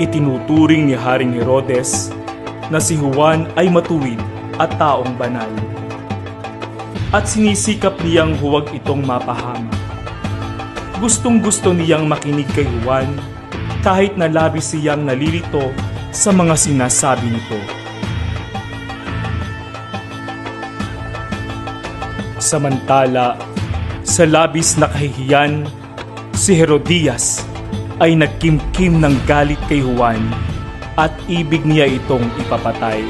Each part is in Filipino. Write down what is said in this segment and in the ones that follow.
Itinuturing ni Haring Herodes na si Juan ay matuwid at taong banal. At sinisikap niyang huwag itong mapahamak. Gustong-gusto niyang makinig kay Juan kahit na labis siyang nalilito sa mga sinasabi nito. Samantala, sa labis na kahihiyan, si Herodias ay nagkimkim ng galit kay Juan at ibig niya itong ipapatay.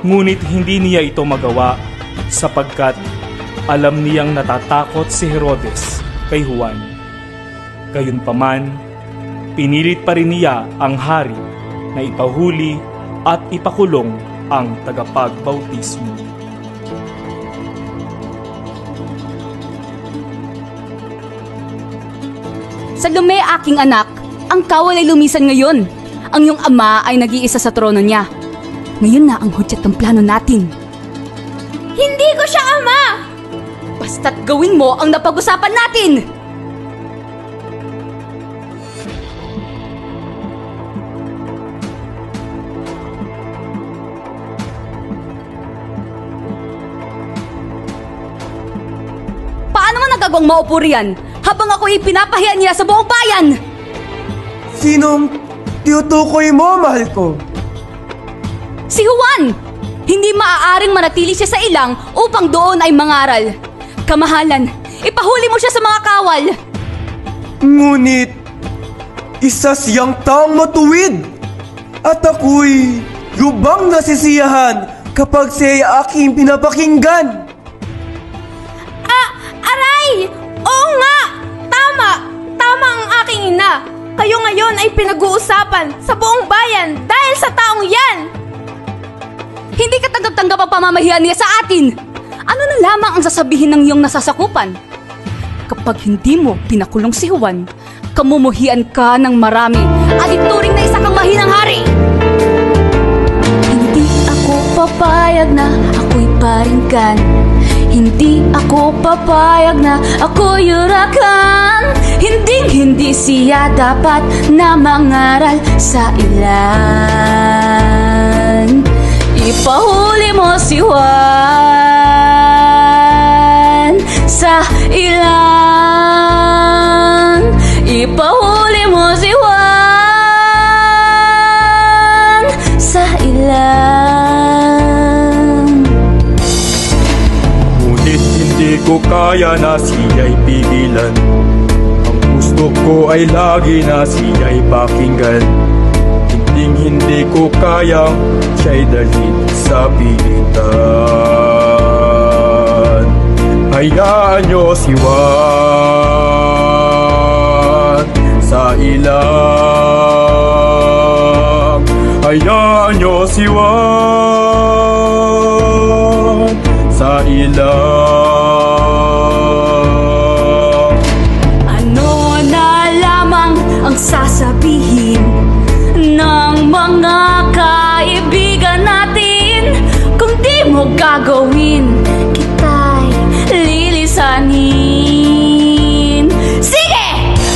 Ngunit hindi niya ito magawa sapagkat alam niyang natatakot si Herodes kay Juan. Gayunpaman, pinilit pa rin niya ang hari na ipahuli at ipakulong ang tagapagbautismo. Salome, aking anak, ang kawal ay lumisan ngayon. Ang iyong ama ay nag-iisa sa trono niya. Ngayon na ang hudyat ng plano natin. Hindi ko siya ama! Basta't gawin mo ang napag-usapan natin! Paano mo nagagawang maupo riyan habang ako ipinapahiya niya sa buong bayan? Sinong tinutukoy mo, mahal ko? Si Juan! Hindi maaaring manatili siya sa ilang upang doon ay mangaral. Kamahalan, ipahuli mo siya sa mga kawal. Ngunit, isa siyang taong matuwid. At ako'y lubang nasisiyahan kapag siya'y aking pinapakinggan. Aray! Oo nga! Tama! Tama ang aking ina! Kayo ngayon ay pinag-uusapan sa buong bayan dahil sa taong yan! Hindi ka tanggap-tanggap ang pamamahiyan niya sa atin. Ano na lamang ang sasabihin ng iyong nasasakupan? Kapag hindi mo pinakulong si Juan, kamumuhian ka ng marami at ituring na isa kang mahinang hari. Hindi ako papayag na ako'y paringgan. Hindi ako papayag na ako'y yurakan. Hindi siya dapat na mangaral sa ilan. Ipahuli mo si Juan sa ilan. Ipahuli mo si Juan sa ilan. Ngunit hindi ko kaya na siya'y pigilan. Ang gusto ko ay lagi na siya'y pakinggan. Hindi ko kayang siya'y dalhin sa pilitan. Hayaan niyo si Juan sa ilang. Hayaan niyo si Juan sa ilang. Ano na lamang ang sasabihin ng mga kaibigan natin? Kung di mo gagawin, kita'y lilisanin. Sige!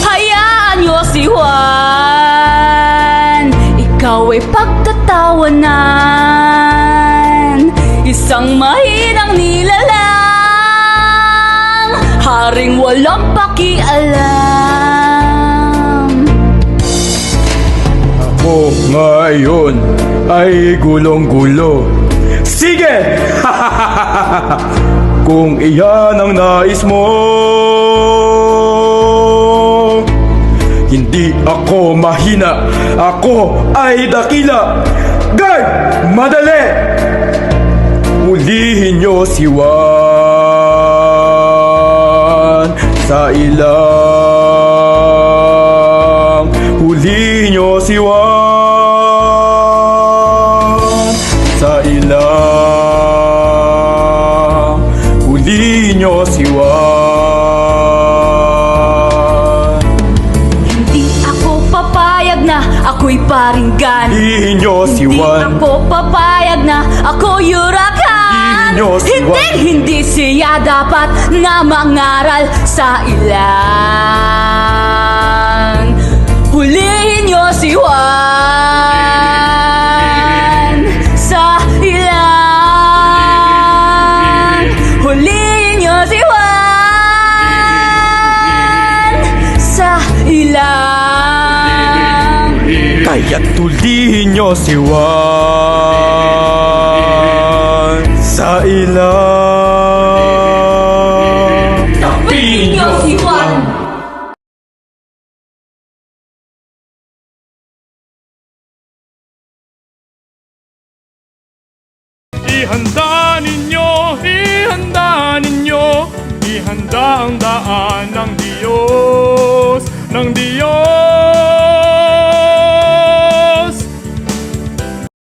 Hayaan niyo si Juan. Ikaw ay pagtatawanan. Isang mahinang nilalang, haring walang pakialam. Ako ngayon ay gulong-gulo. Sige! Kung iyan ang nais mo, hindi ako mahina. Ako ay dakila. Guard! Madali! Hulihin niyo si Juan sa ilang. Hulihin niyo si Juan sa ilang. Hulihin niyo si Juan paringgan. Dihin niyo si Hindi Juan. ako papayag na ako yurakan. Hindi nyo si Juan. Hindi siya dapat na mangaral sa ilang. Hulihin niyo si Juan sa ilang. Hulihin niyo si Juan sa ilang. Kaya't tulihin niyo si Juan sa ilang. Hulihin niyo si Juan. Ihanda ninyo, ihanda ninyo, ihanda ang daan ng Diyos, ng Diyos.